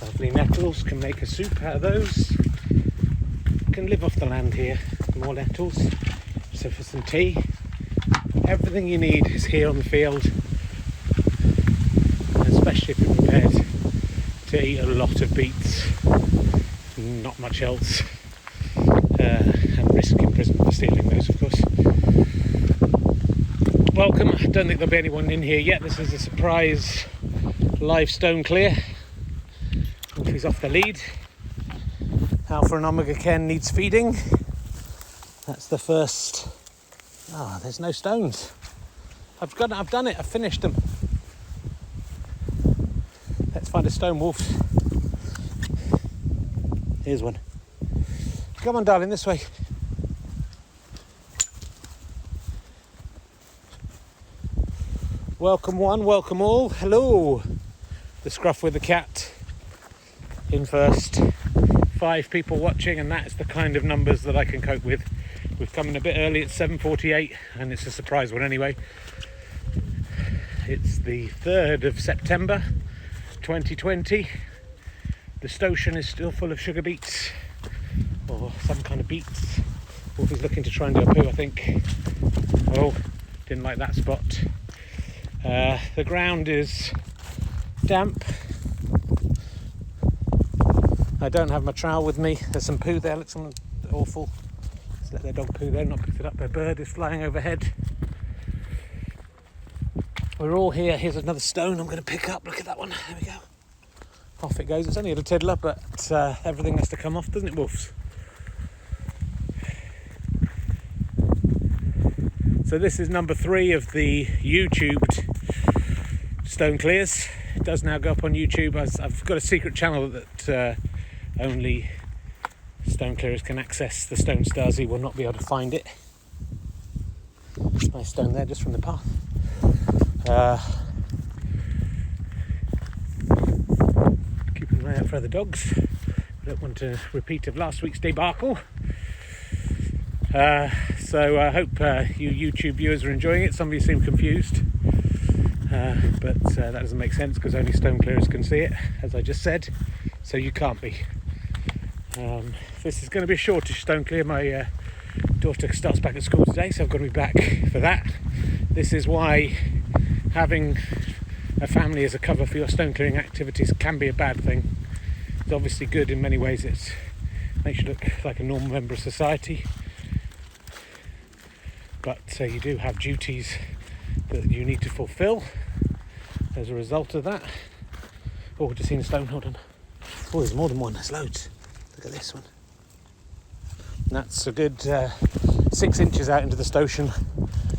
Lovely nettles, can make a soup out of those. Can live off the land here. More nettles. So for some tea, everything you need is here on the field. Especially if you're prepared to eat a lot of beets, not much else, and risk imprisonment for stealing those, of course. Welcome. I don't think there'll be anyone in here yet. This is a surprise live stone clear. He's off the lead. Alpha and Omega Ken needs feeding. That's the first. Oh, there's no stones. I've done it. I've finished them. Let's find a stone wolf. Here's one. Come on, darling, this way. Welcome one, welcome all. Hello. The scruff with the cat in first. 5 people watching, and that's the kind of numbers that I can cope with. We've come in a bit early at 7:48, and it's a surprise one anyway. It's the 3rd of September 2020. The station is still full of sugar beets, or some kind of beets. Wolfie's looking to try and do a poo, I think. Oh, didn't like that spot. The ground is damp. I don't have my trowel with me. There's some poo there, looks awful. Let's let their dog poo there, not pick it up. Their bird is flying overhead. We're all here. Here's another stone I'm going to pick up. Look at that one. There we go. Off it goes. It's only a tiddler, but everything has to come off, doesn't it, wolves? So this is number 3 of the YouTubed stone clears. It does now go up on YouTube. I've got a secret channel that only stone clearers can access. The Stone Stars will not be able to find it. Nice stone there just from the path. Keep an eye out for other dogs. I don't want a repeat of last week's debacle. So I hope you YouTube viewers are enjoying it. Some of you seem confused, but that doesn't make sense because only stone clearers can see it, as I just said, so you can't be. This is going to be a shortish stone clear. My daughter starts back at school today, so I've got to be back for that. This is why having a family as a cover for your stone clearing activities can be a bad thing. It's obviously good in many ways. It makes you look like a normal member of society, but you do have duties that you need to fulfill as a result of that. Oh, just seen a stone, hold on. Oh, there's more than one, there's loads. Look at this one. That's a good 6 inches out into the station,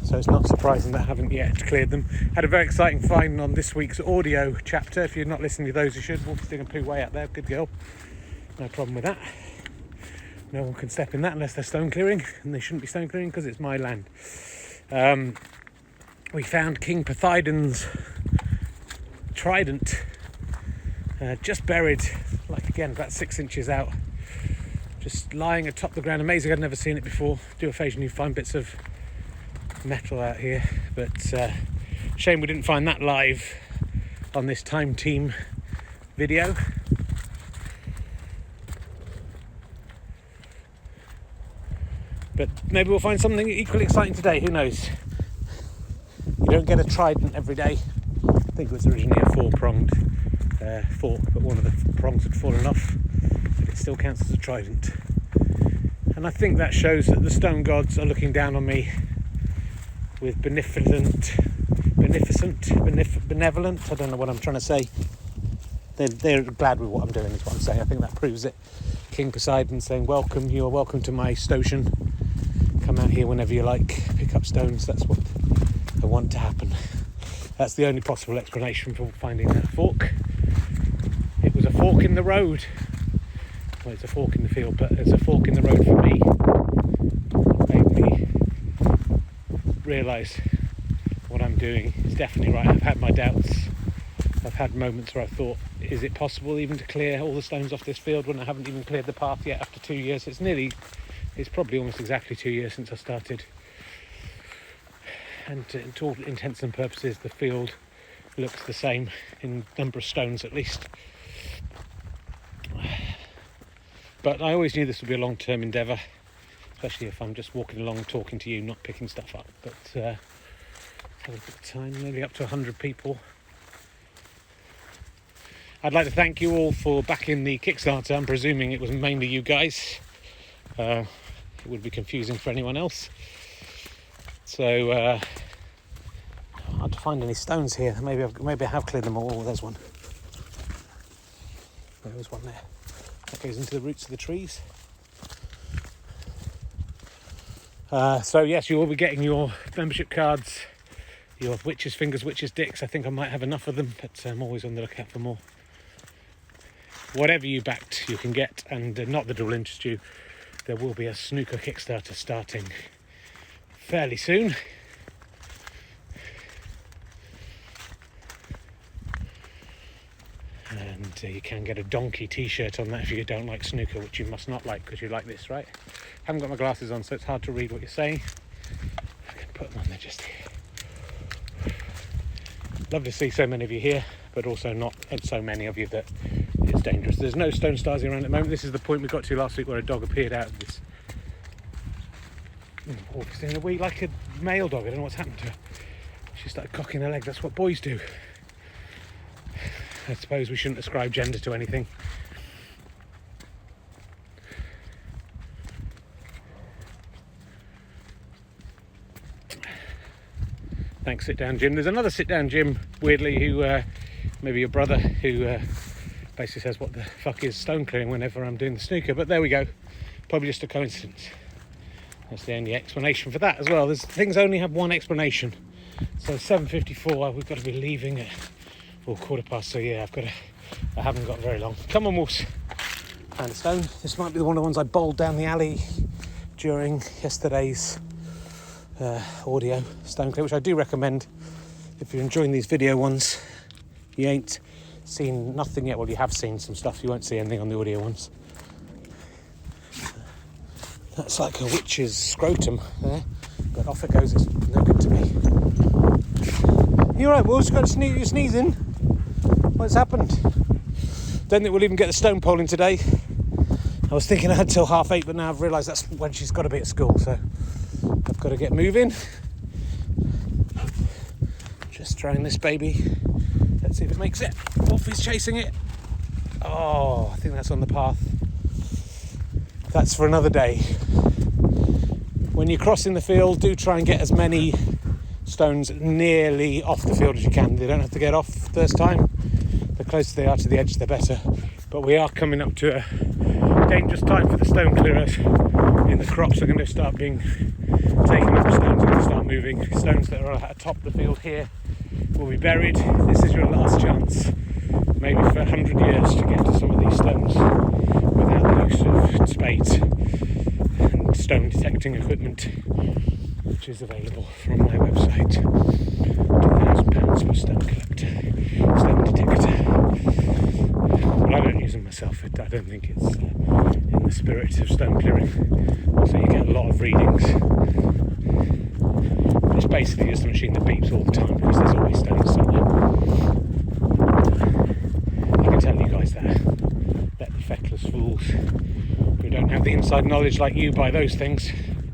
so it's not surprising that I haven't yet cleared them. Had a very exciting find on this week's audio chapter. If you're not listening to those, you should. Wolfie's doing a poo way out there, good girl. No problem with that. No one can step in that unless they're stone clearing, and they shouldn't be stone clearing because it's my land. We found King Poseidon's trident, just buried, like again, about 6 inches out, just lying atop the ground. Amazing, I'd never seen it before. Do occasionally find bits of metal out here, but shame we didn't find that live on this Time Team video. But maybe we'll find something equally exciting today, who knows? You don't get a trident every day. I think it was originally a 4-pronged fork, but one of the prongs had fallen off, but it still counts as a trident. And I think that shows that the stone gods are looking down on me with benevolent, I don't know what I'm trying to say. They're glad with what I'm doing, is what I'm saying. I think that proves it. King Poseidon saying, welcome, you are welcome to my station. Come out here whenever you like, pick up stones. That's what I want to happen. That's the only possible explanation for finding that fork. It was a fork in the road. Well, it's a fork in the field, but it's a fork in the road for me. It made me realise what I'm doing is definitely right. I've had my doubts. I've had moments where I thought, is it possible even to clear all the stones off this field when I haven't even cleared the path yet after 2 years? It's probably almost exactly 2 years since I started. And to all intents and purposes, the field looks the same in number of stones at least. But I always knew this would be a long-term endeavour, especially if I'm just walking along talking to you, not picking stuff up. But had a good time, nearly up to 100 people. I'd like to thank you all for backing the Kickstarter. I'm presuming it was mainly you guys. It would be confusing for anyone else. So hard to find any stones here. Maybe I have cleared them all. Oh, there's one. There was one there. That goes into the roots of the trees. So yes, you will be getting your membership cards, your witches' fingers, witches' dicks. I think I might have enough of them, but I'm always on the lookout for more. Whatever you backed, you can get, and not that it will interest you. There will be a snooker Kickstarter starting fairly soon. And you can get a donkey t-shirt on that if you don't like snooker, which you must not like because you like this, right? Haven't got my glasses on, so it's hard to read what you're saying. I can put them on there just here. Love to see so many of you here, but also not so many of you that it's dangerous. There's no stone starsing around at the moment. This is the point we got to last week where a dog appeared out of this. In a wee, like a male dog. I don't know what's happened to her. She started cocking her leg. That's what boys do. I suppose we shouldn't ascribe gender to anything. Thanks, Sit Down Jim. There's another Sit Down Jim, weirdly, who maybe your brother, who basically says, what the fuck is stone clearing whenever I'm doing the snooker? But there we go. Probably just a coincidence. That's the only explanation for that as well. Things only have one explanation. So 7:54, we've got to be leaving at 1:15. So yeah, I haven't got very long. Come on, wolves. Found a stone. This might be one of the ones I bowled down the alley during yesterday's audio stone clear, which I do recommend if you're enjoying these video ones. You ain't seen nothing yet. Well, you have seen some stuff. You won't see anything on the audio ones. That's like a witch's scrotum there, but off it goes. It's no good to me. You alright, Wolves? Got you sneezing? What's happened? Don't think we'll even get the stone pole in today. I was thinking I had till 8:30, but now I've realised that's when she's got to be at school, so I've got to get moving. Just trying this baby. Let's see if it makes it. Wolfie's chasing it. Oh, I think that's on the path. That's for another day. When you're crossing the field, do try and get as many stones nearly off the field as you can. They don't have to get off first time. The closer they are to the edge, the better. But we are coming up to a dangerous time for the stone clearers. In the crops are going to start being taken up. Stones are going to start moving. Stones that are at the top of the field here will be buried. This is your last chance, maybe for 100 years, to get to some of these stones without the use of spades and stone detecting equipment, which is available from my website. £2,000 per stone collector, stone detector. Well, I don't use them myself. I don't think it's in the spirit of stone clearing. So you get a lot of readings. It's basically just a machine that beeps all the time because there's always stones somewhere. I can tell you guys that. Let the feckless fools who don't have the inside knowledge like you buy those things.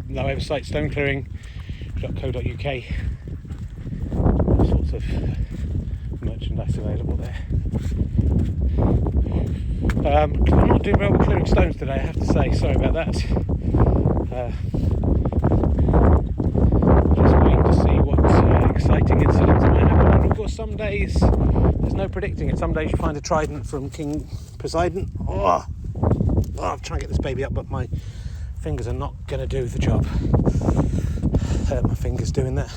My website, stoneclearing.co.uk. All sorts of merchandise available there. I'm not doing well with clearing stones today, I have to say. Sorry about that. Just waiting to see what exciting incidents might happen. And of course, some days there's no predicting it. Some days you find a trident from King Poseidon. I'm trying to get this baby up, but my fingers are not going to do the job. My fingers doing that.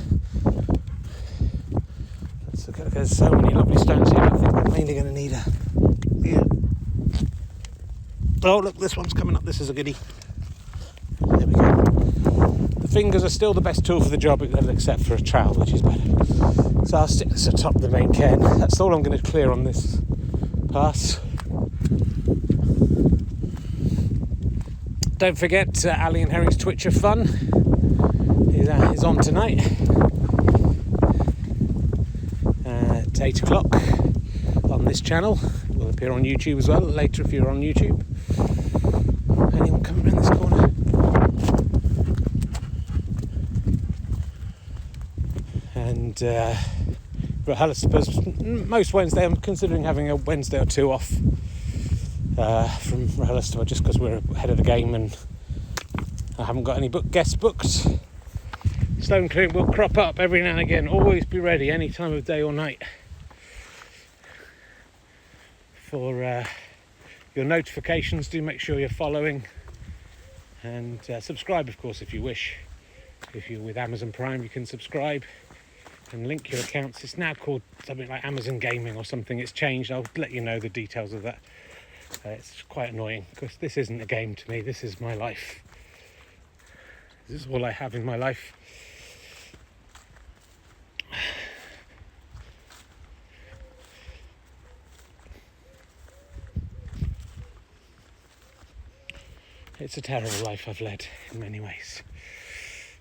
There's so many lovely stones here. I think we're mainly going to need a... Yeah. Oh, look, this one's coming up. This is a goodie. There we go. The fingers are still the best tool for the job, except for a trowel, which is better. So I'll stick this atop the main cairn. That's all I'm going to clear on this pass. Don't forget, Ali and Herring's Twitch of Fun is on tonight at 8 o'clock on this channel. It will appear on YouTube as well later if you're on YouTube. anyone coming around this corner. And most Wednesday, I'm considering having a Wednesday or two off from RHLSTO, just because we're ahead of the game and I haven't got any guests booked. Stone clearing will crop up every now and again. Always be ready, any time of day or night, for your notifications. Do make sure you're following and subscribe, of course, if you wish. If you're with Amazon Prime, you can subscribe and link your accounts. It's now called something like Amazon Gaming or something. It's changed. I'll let you know the details of that. It's quite annoying because this isn't a game to me. This is my life. This is all I have in my life. It's a terrible life I've led in many ways.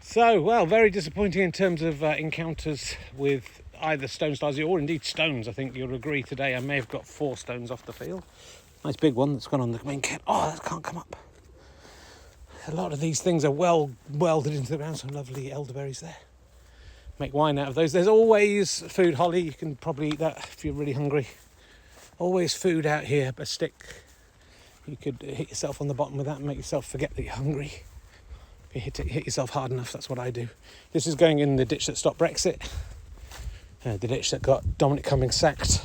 So, well, very disappointing in terms of encounters with either stone stars or indeed stones. I think you'll agree today I may have got 4 stones off the field. Nice big one that's gone on the main kit. Oh, that can't come up. A lot of these things are well welded into the ground. Some lovely elderberries there. Make wine out of those. There's always food, Holly. You can probably eat that if you're really hungry. Always food out here. A stick. You could hit yourself on the bottom with that and make yourself forget that you're hungry. If you hit yourself hard enough, that's what I do. This is going in the ditch that stopped Brexit. The ditch that got Dominic Cummings sacked.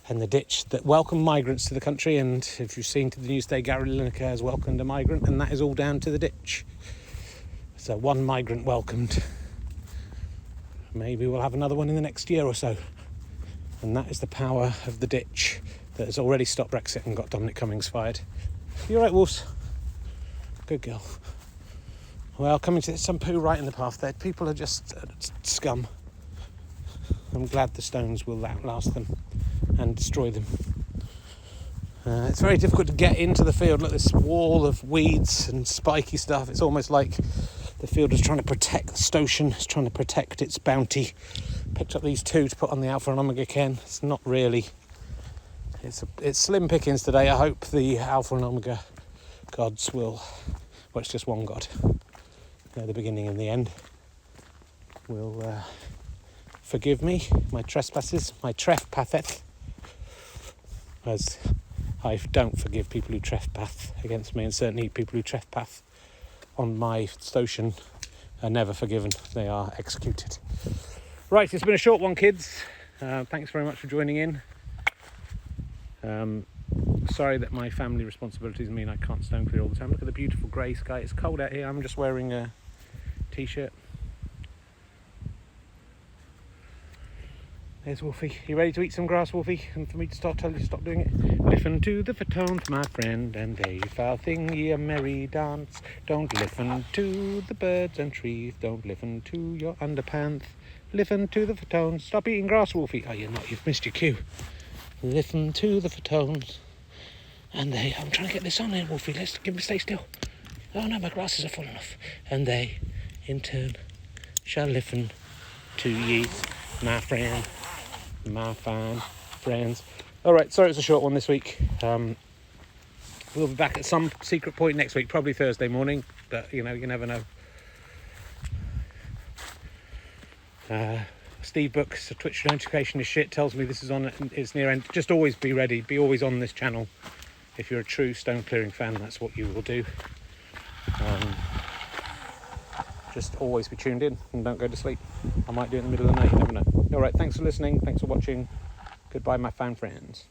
And the ditch that welcomed migrants to the country. And if you've seen to the news today, Gary Lineker has welcomed a migrant, and that is all down to the ditch. So one migrant welcomed. Maybe we'll have another one in the next year or so. And that is the power of the ditch that has already stopped Brexit and got Dominic Cummings fired. You're right, wolves. Good girl. Well, coming to some poo right in the path there. People are just scum. I'm glad the stones will outlast them and destroy them. It's very difficult to get into the field. Look, this wall of weeds and spiky stuff. It's almost like the field is trying to protect the Stotion. It's trying to protect its bounty. Picked up these 2 to put on the Alpha and Omega cairn. It's not really. It's slim pickings today. I hope the Alpha and Omega gods will. Well, it's just one god. They're the beginning and the end. Will forgive me my trespasses, my trespasses, as I don't forgive people who trespass against me, and certainly people who trespass on my Stotion are never forgiven. They are executed. Right, it's been a short one, kids. Thanks very much for joining in. Sorry that my family responsibilities mean I can't stone clear all the time. Look at the beautiful grey sky. It's cold out here. I'm just wearing a t-shirt. There's Wolfie. You ready to eat some grass, Wolfie? And for me to tell you to stop doing it? Listen to the tones, my friend, and they foul thing ye a merry dance. Don't listen to the birds and trees. Don't listen to your underpants. Listen to the tones. Stop eating grass, Wolfie. Oh, you're not. You've missed your cue. Listen to the tones. And they... I'm trying to get this on here, Wolfie. Let's give me stay still. Oh, no, my glasses are full enough. And they, in turn, shall listen to ye, my friend. My fine friends. Alright, sorry it's a short one this week. We'll be back at some secret point next week, probably Thursday morning, but you never know. Steve Books, a Twitch notification is shit, tells me this is on, it's near end. Just always be ready, be always on this channel. If you're a true stone clearing fan, that's what you will do. Just always be tuned in and don't go to sleep. I might do it in the middle of the night, you never know. Alright, thanks for listening, thanks for watching. Goodbye, my fan friends.